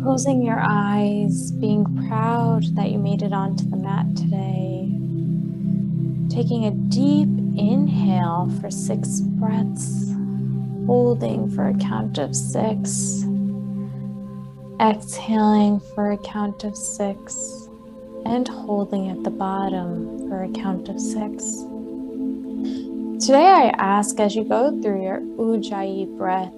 Closing your eyes, being proud that you made it onto the mat today. Taking a deep inhale for 6 breaths, holding for a count of 6, exhaling for a count of 6, and holding at the bottom for a count of 6. Today I ask, as you go through your Ujjayi breath,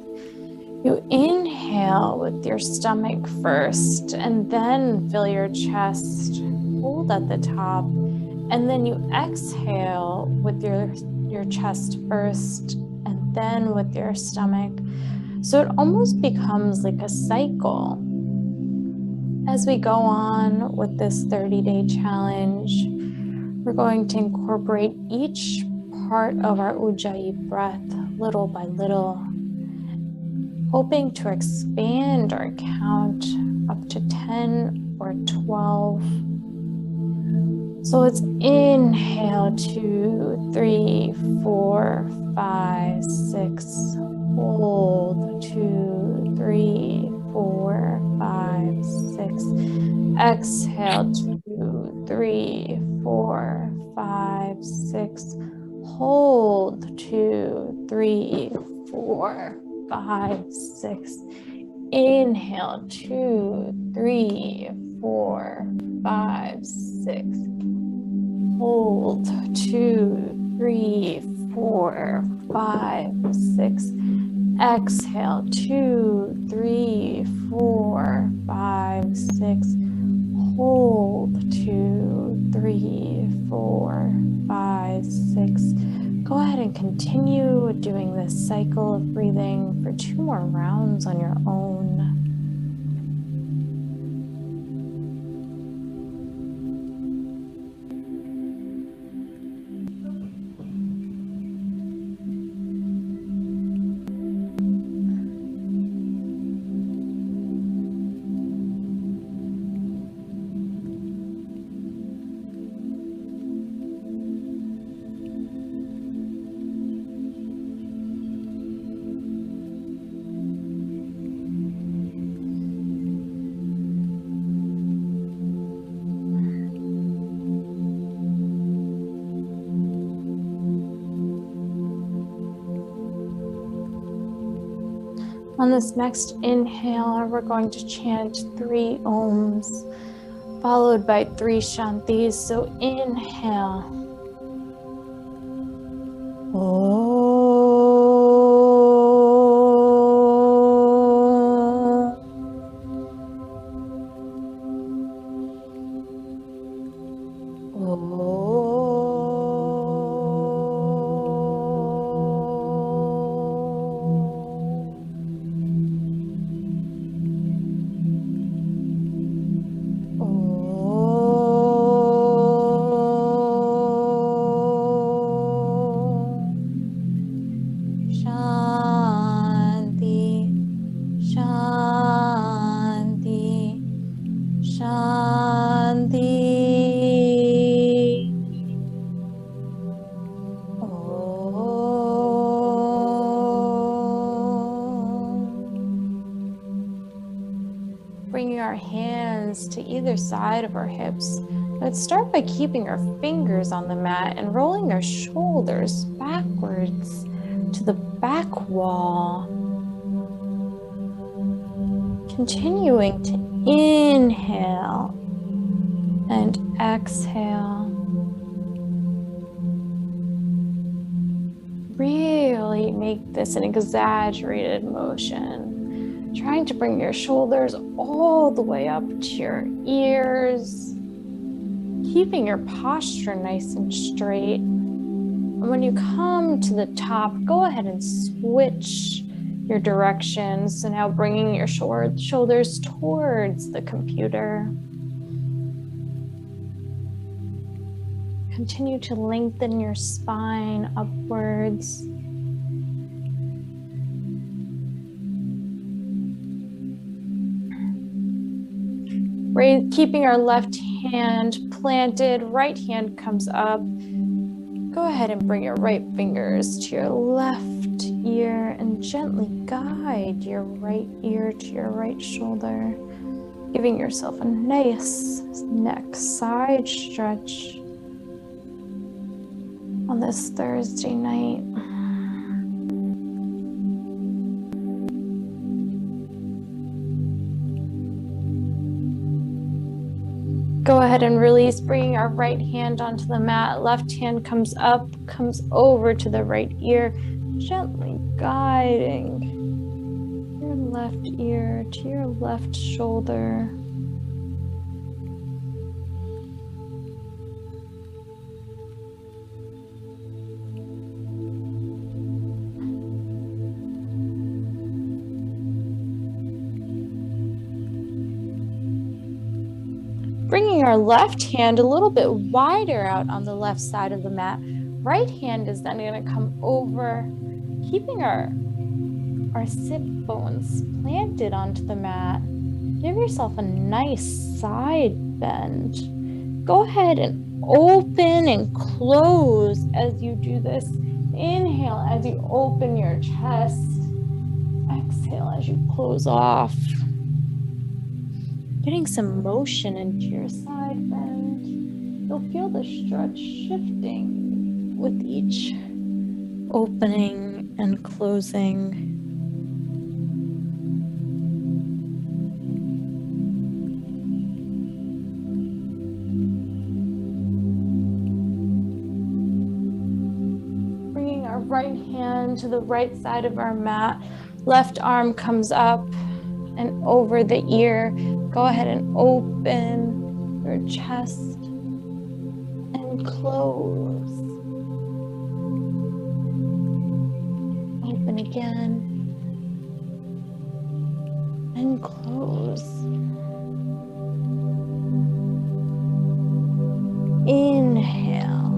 you inhale with your stomach first, and then fill your chest, hold at the top, and then you exhale with your chest first, and then with your stomach. So it almost becomes like a cycle. As we go on with this 30-day challenge, we're going to incorporate each part of our Ujjayi breath little by little, hoping to expand our count up to 10 or 12. So let's inhale 2, 3, 4, 5, 6. Hold 2, 3, 4, 5, 6. Exhale 2, 3, 4, 5, 6. Hold 2, 3, 4, 5, 6. Inhale 2, 3, 4, 5, 6. Hold 2, 3, 4, 5, 6. Exhale 2, 3, 4, 5, 6. Hold 2, 3, 4, 5, 6. Go ahead and continue doing this cycle of breathing for 2 more rounds on your own. On this next inhale, we're going to chant 3 ohms, followed by 3 shantis. So inhale. Om. Bringing our hands to either side of our hips. Let's start by keeping our fingers on the mat and rolling our shoulders backwards to the back wall. Continuing to inhale and exhale. Really make this an exaggerated motion. Trying to bring your shoulders all the way up to your ears, keeping your posture nice and straight. And when you come to the top, go ahead and switch your direction. So now bringing your shoulders towards the computer. Continue to lengthen your spine upwards. Keeping our left hand planted, right hand comes up. Go ahead and bring your right fingers to your left ear and gently guide your right ear to your right shoulder. Giving yourself a nice neck side stretch on this Thursday night. Go ahead and release, bringing our right hand onto the mat. Left hand comes up, comes over to the right ear, gently guiding your left ear to your left shoulder. Bringing our left hand a little bit wider out on the left side of the mat. Right hand is then going to come over, keeping our sit bones planted onto the mat. Give yourself a nice side bend. Go ahead and open and close as you do this. Inhale as you open your chest. Exhale as you close off. Getting some motion into your side bend. You'll feel the stretch shifting with each opening and closing. Bringing our right hand to the right side of our mat. Left arm comes up and over the ear. Go ahead and open your chest and close. Open again and close. Inhale.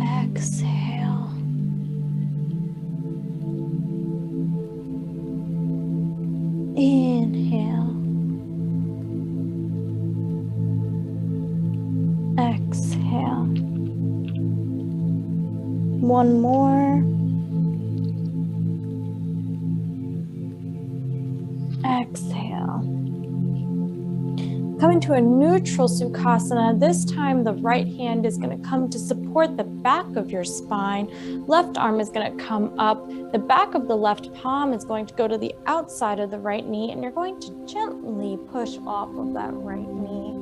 Exhale. Inhale. Exhale. One more. Exhale. Come into a neutral Sukhasana. This time the right hand is going to come to support the back of your spine. Left arm is going to come up. The back of the left palm is going to go to the outside of the right knee, and you're going to gently push off of that right knee,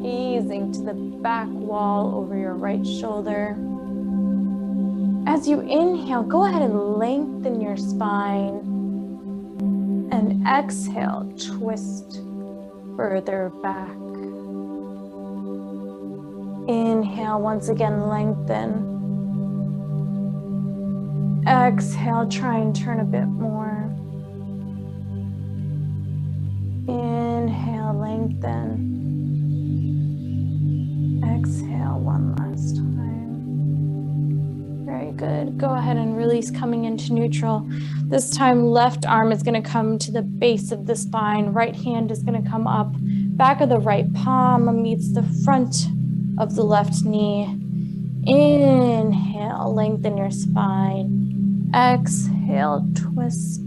gazing to the back wall over your right shoulder. As you inhale, go ahead and lengthen your spine, and exhale, twist further back. Inhale, once again, lengthen. Exhale, try and turn a bit more. Inhale, lengthen. Exhale, one last time. Very good. Go ahead and release, coming into neutral. This time, left arm is going to come to the base of the spine. Right hand is going to come up. Back of the right palm meets the front of the left knee. Inhale, lengthen your spine. Exhale, twist.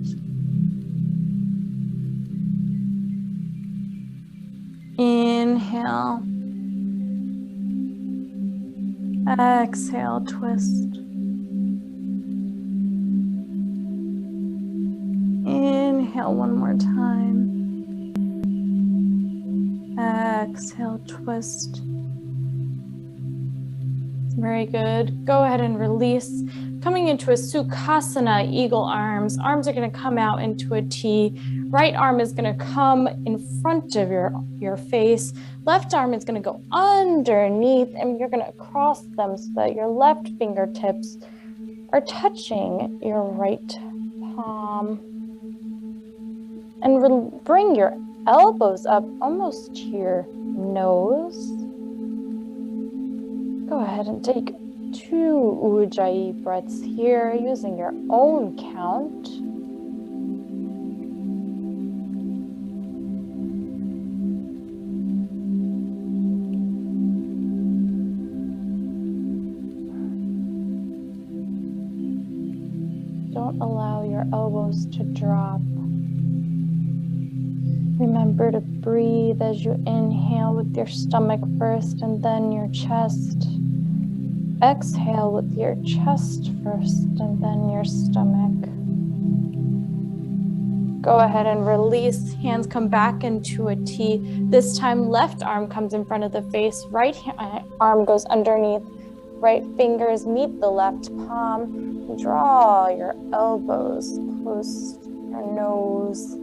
Inhale. Exhale, twist. Inhale one more time. Exhale, twist. Very good. Go ahead and release. Coming into a Sukhasana, eagle arms. Arms are going to come out into a T. Right arm is going to come in front of your face. Left arm is going to go underneath, and you're going to cross them so that your left fingertips are touching your right palm. And bring your elbows up almost to your nose. Go ahead and take 2 Ujjayi breaths here using your own count. Don't allow your elbows to drop. Remember to breathe as you inhale with your stomach first and then your chest. Exhale with your chest first and then your stomach. Go ahead and release. Hands come back into a T. This time, left arm comes in front of the face. Right arm goes underneath. Right fingers meet the left palm. Draw your elbows close to your nose.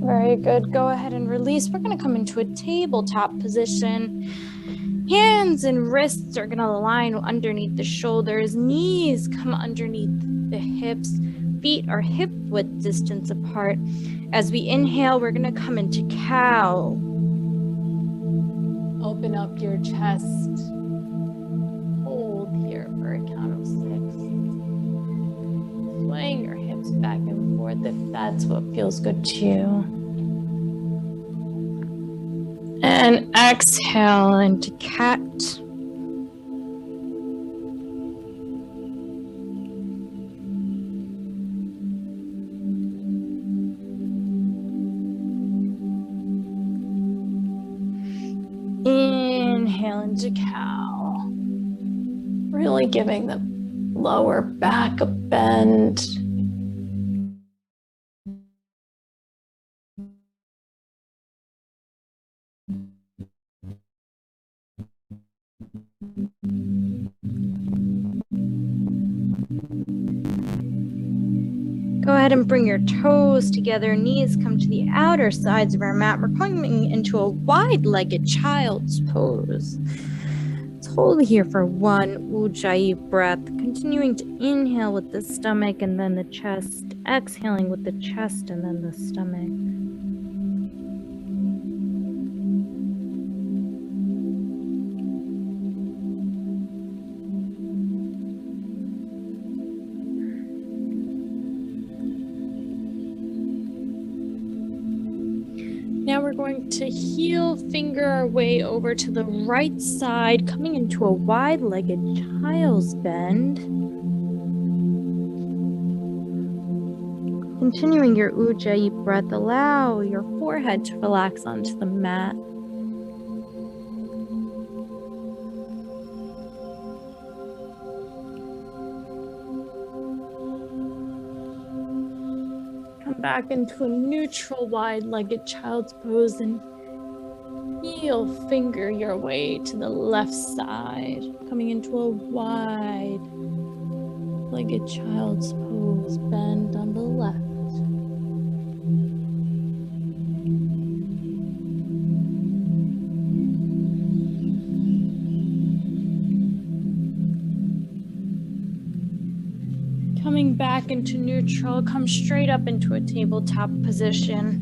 Very good. Go ahead and release. We're going to come into a tabletop position. Hands and wrists are going to align underneath the shoulders. Knees come underneath the hips. Feet are hip width distance apart. As we inhale, we're going to come into cow. Open up your chest. Hold here for a count of 6. Swaying your hips back and forth if that's what feels good to you. And exhale into cat. Inhale into cow. Really giving the lower back a bend. Go ahead and bring your toes together. Knees come to the outer sides of our mat. We're coming into a wide-legged child's pose. Let's hold here for 1 Ujjayi breath. Continuing to inhale with the stomach and then the chest. Exhaling with the chest and then the stomach. Now we're going to heel finger our way over to the right side, coming into a wide-legged child's bend. Continuing your Ujjayi breath, allow your forehead to relax onto the mat. Back into a neutral wide-legged child's pose and heel finger your way to the left side, coming into a wide-legged child's pose, bend on the left. Coming back into neutral, come straight up into a tabletop position.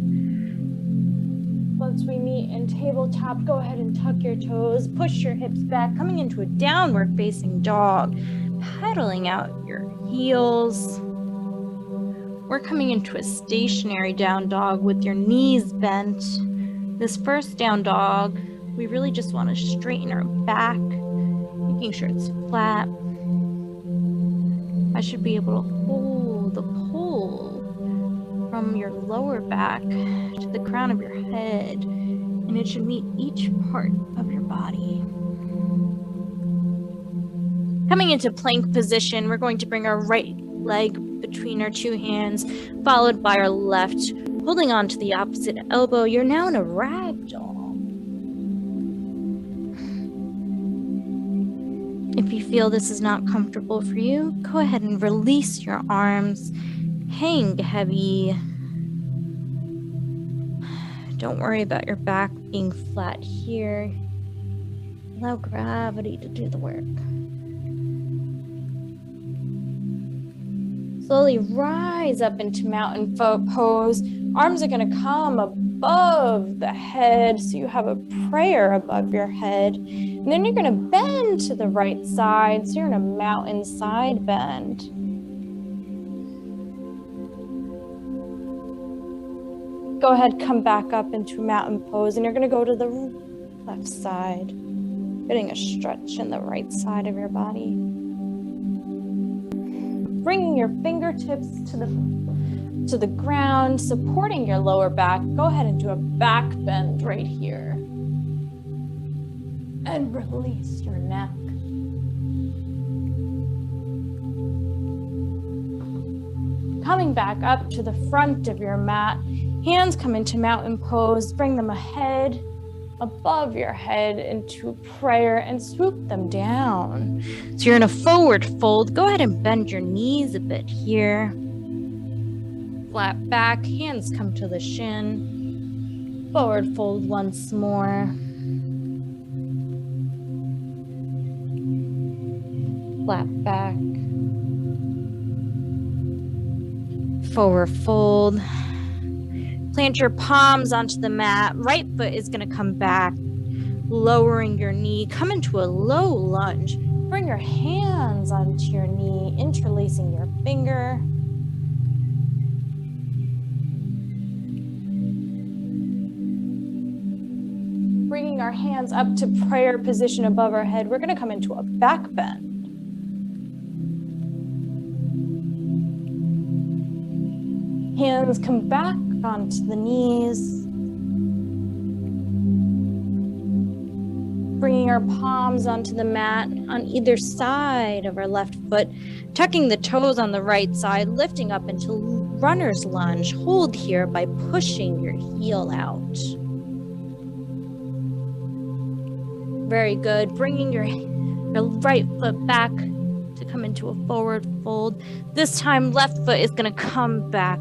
Once we meet in tabletop, go ahead and tuck your toes, push your hips back, coming into a downward facing dog, pedaling out your heels. We're coming into a stationary down dog with your knees bent. This first down dog, we really just want to straighten our back, making sure it's flat. I should be able to hold the pull from your lower back to the crown of your head, and it should meet each part of your body. Coming into plank position, we're going to bring our right leg between our 2 hands, followed by our left, holding on to the opposite elbow. You're now in a ragdoll. If you feel this is not comfortable for you, go ahead and release your arms. Hang heavy. Don't worry about your back being flat here. Allow gravity to do the work. Slowly rise up into mountain pose. Arms are going to come above the head, so you have a prayer above your head. And then you're going to bend to the right side. So you're in a mountain side bend. Go ahead, come back up into mountain pose, and you're going to go to the left side, getting a stretch in the right side of your body. Bringing your fingertips to the ground, supporting your lower back. Go ahead and do a back bend right here. And release your neck. Coming back up to the front of your mat, hands come into mountain pose, bring them ahead, above your head into prayer and swoop them down. So you're in a forward fold. Go ahead and bend your knees a bit here. Flat back, hands come to the shin. Forward fold once more. Flat back. Forward fold. Plant your palms onto the mat. Right foot is going to come back, lowering your knee. Come into a low lunge. Bring your hands onto your knee, interlacing your finger. Bringing our hands up to prayer position above our head. We're going to come into a back bend. Hands come back onto the knees. Bringing our palms onto the mat on either side of our left foot, tucking the toes on the right side, lifting up into runner's lunge. Hold here by pushing your heel out. Very good. Bringing your right foot back to come into a forward fold. This time, left foot is going to come back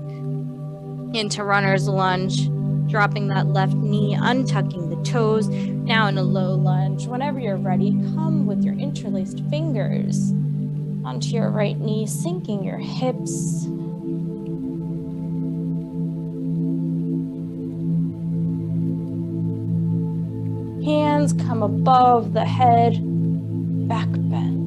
into runner's lunge, dropping that left knee, untucking the toes, now in a low lunge. Whenever you're ready, come with your interlaced fingers onto your right knee, sinking your hips. Hands come above the head, back bend.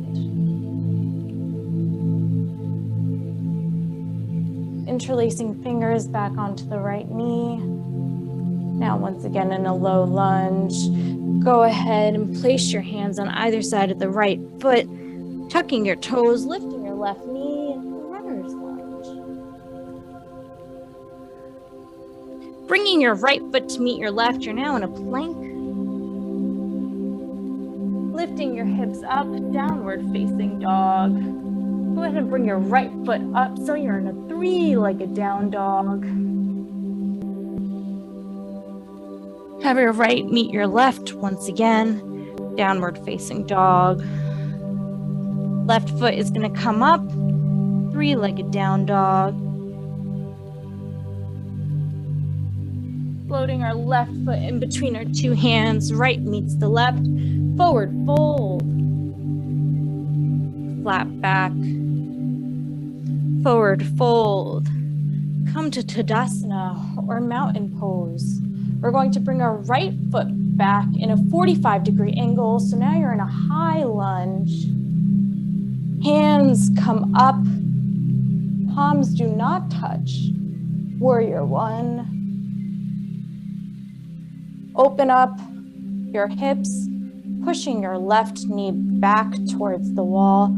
Interlacing fingers back onto the right knee. Now once again in a low lunge. Go ahead and place your hands on either side of the right foot, tucking your toes, lifting your left knee into runner's lunge. Bringing your right foot to meet your left, you're now in a plank. Lifting your hips up, downward facing dog. Go ahead and bring your right foot up so you're in a three-legged down dog. Have your right meet your left once again, downward facing dog. Left foot is going to come up, three-legged down dog. Floating our left foot in between our two hands, right meets the left, forward fold. Flat back. Forward fold. Come to Tadasana or mountain pose. We're going to bring our right foot back in a 45-degree angle. So now you're in a high lunge. Hands come up. Palms do not touch. Warrior one. Open up your hips, pushing your left knee back towards the wall.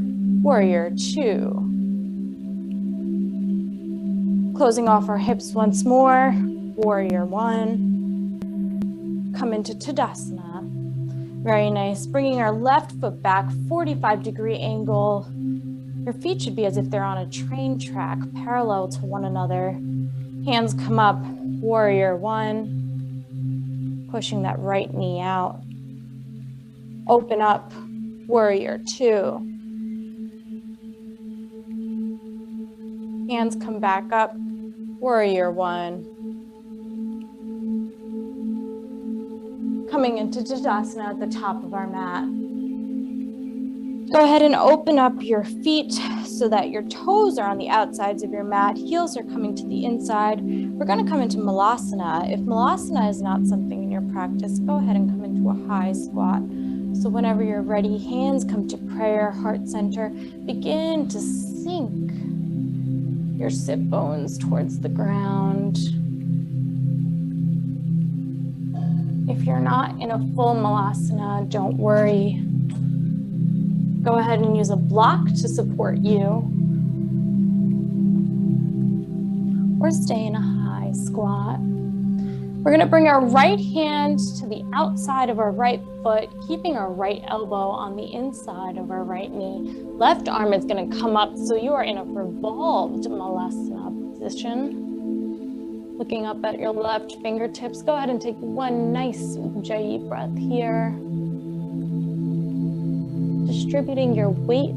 Warrior two. Closing off our hips once more. Warrior one. Come into Tadasana. Very nice. Bringing our left foot back, 45-degree angle. Your feet should be as if they're on a train track, parallel to one another. Hands come up. Warrior one. Pushing that right knee out. Open up. Warrior two. Hands come back up. Warrior one. Coming into Tadasana at the top of our mat. Go ahead and open up your feet so that your toes are on the outsides of your mat. Heels are coming to the inside. We're going to come into Malasana. If Malasana is not something in your practice, go ahead and come into a high squat. So whenever you're ready, hands come to prayer, heart center. Begin to sink your sit bones towards the ground. If you're not in a full malasana, don't worry. Go ahead and use a block to support you. Or stay in a high squat. We're going to bring our right hand to the outside of our right foot, keeping our right elbow on the inside of our right knee. Left arm is going to come up, so you are in a revolved malasana position. Looking up at your left fingertips, go ahead and take one nice Ujjayi breath here. Distributing your weight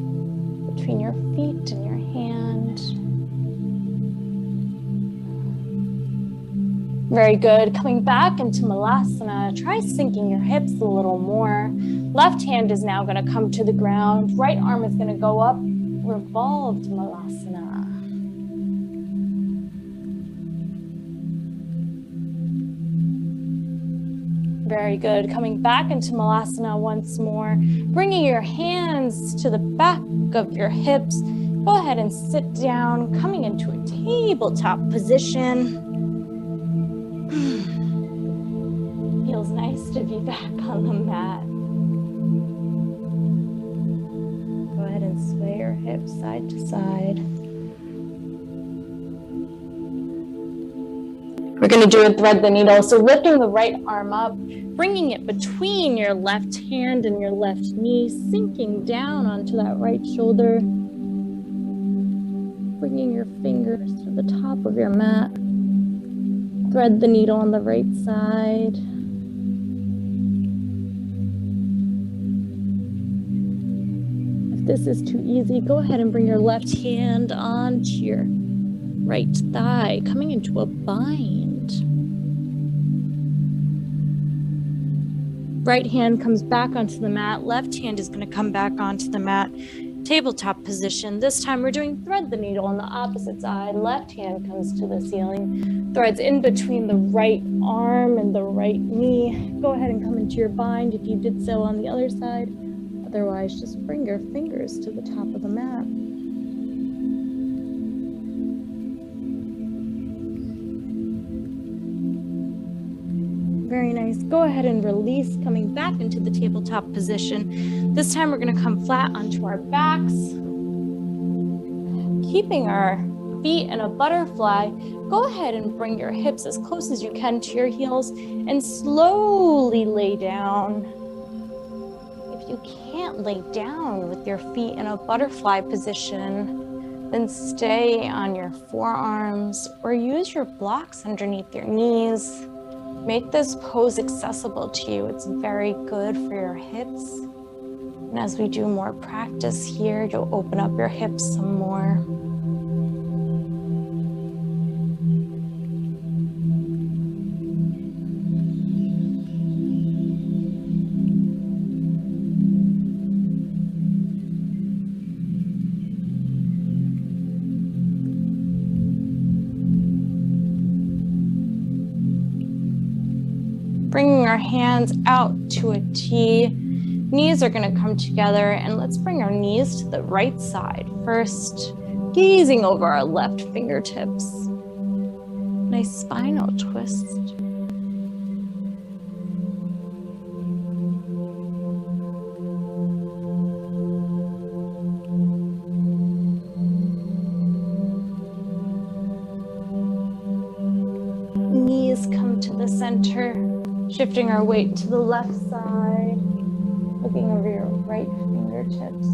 between your feet and your hand. Very good. Coming back into malasana, try sinking your hips a little more. Left hand is now going to come to the ground. Right arm is going to go up. Revolved malasana. Very good. Coming back into malasana once more. Bringing your hands to the back of your hips. Go ahead and sit down, coming into a tabletop position. Feels nice to be back on the mat. Go ahead and sway your hips side to side. We're going to do a thread the needle. So lifting the right arm up, bringing it between your left hand and your left knee, sinking down onto that right shoulder. Bringing your fingers to the top of your mat. Thread the needle on the right side. If this is too easy, go ahead and bring your left hand onto your right thigh, coming into a bind. Right hand comes back onto the mat. Left hand is going to come back onto the mat. Tabletop position. This time we're doing thread the needle on the opposite side. Left hand comes to the ceiling. Threads in between the right arm and the right knee. Go ahead and come into your bind if you did so on the other side. Otherwise, just bring your fingers to the top of the mat. Very nice. Go ahead and release, coming back into the tabletop position. This time we're going to come flat onto our backs. Keeping our feet in a butterfly, go ahead and bring your hips as close as you can to your heels and slowly lay down. If you can't lay down with your feet in a butterfly position, then stay on your forearms or use your blocks underneath your knees. Make this pose accessible to you. It's very good for your hips. And as we do more practice here, you'll open up your hips some more. Bringing our hands out to a T. Knees are going to come together, and let's bring our knees to the right side first, gazing over our left fingertips. Nice spinal twist. Knees come to the center. Shifting our weight to the left side, looking over your right fingertips.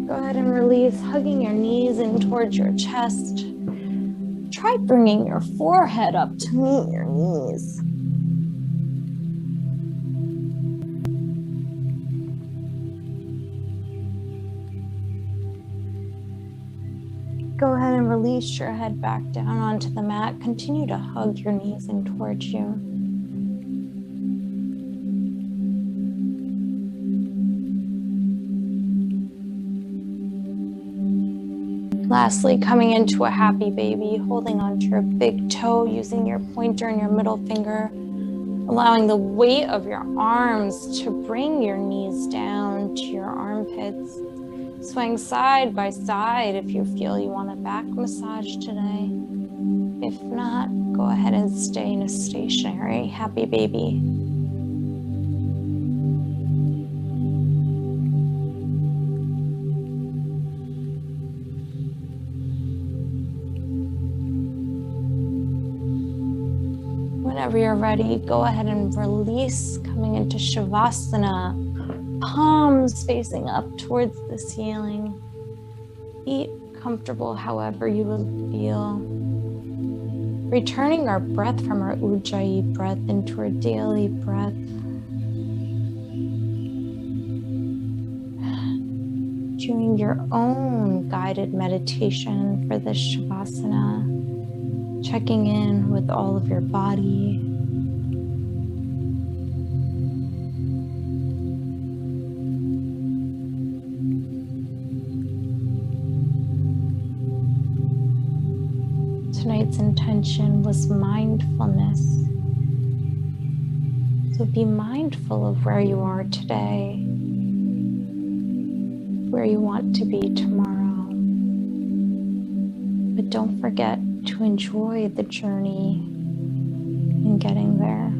Go ahead and release, hugging your knees in towards your chest. Try bringing your forehead up to meet your knees. Go ahead and release your head back down onto the mat. Continue to hug your knees in towards you. Lastly, coming into a happy baby, holding onto your big toe, using your pointer and your middle finger, allowing the weight of your arms to bring your knees down to your armpits. Swing side by side if you feel you want a back massage today. If not, go ahead and stay in a stationary happy baby. Whenever you're ready, go ahead and release, coming into Shavasana, palms facing up towards the ceiling. Feet comfortable however you will feel. Returning our breath from our Ujjayi breath into our daily breath. Doing your own guided meditation for this Shavasana. Checking in with all of your body. Tonight's intention was mindfulness. So be mindful of where you are today, where you want to be tomorrow. But don't forget to enjoy the journey in getting there.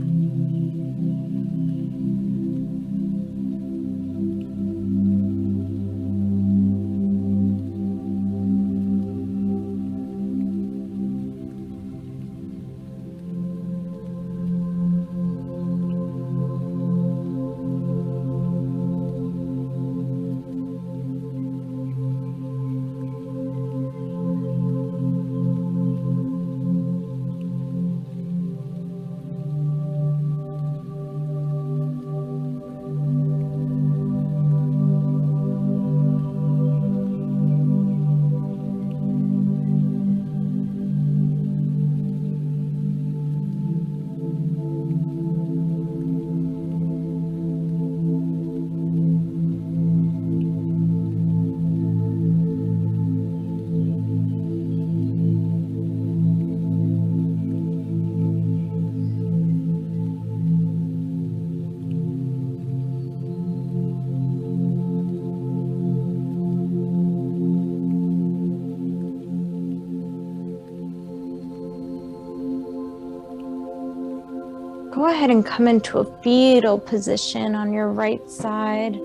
Go ahead and come into a fetal position on your right side.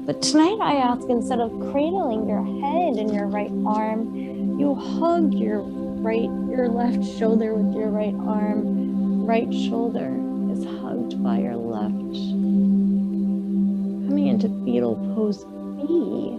But tonight I ask, instead of cradling your head in your right arm, you hug your left shoulder with your right arm. Right shoulder is hugged by your left. Coming into fetal pose B.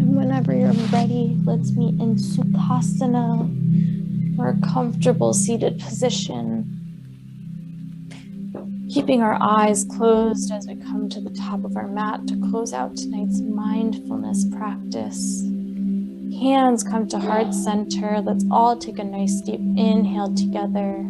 Whenever you're ready, let's meet in Sukhasana, or a comfortable seated position. Keeping our eyes closed as we come to the top of our mat to close out tonight's mindfulness practice. Hands come to heart center. Let's all take a nice deep inhale together.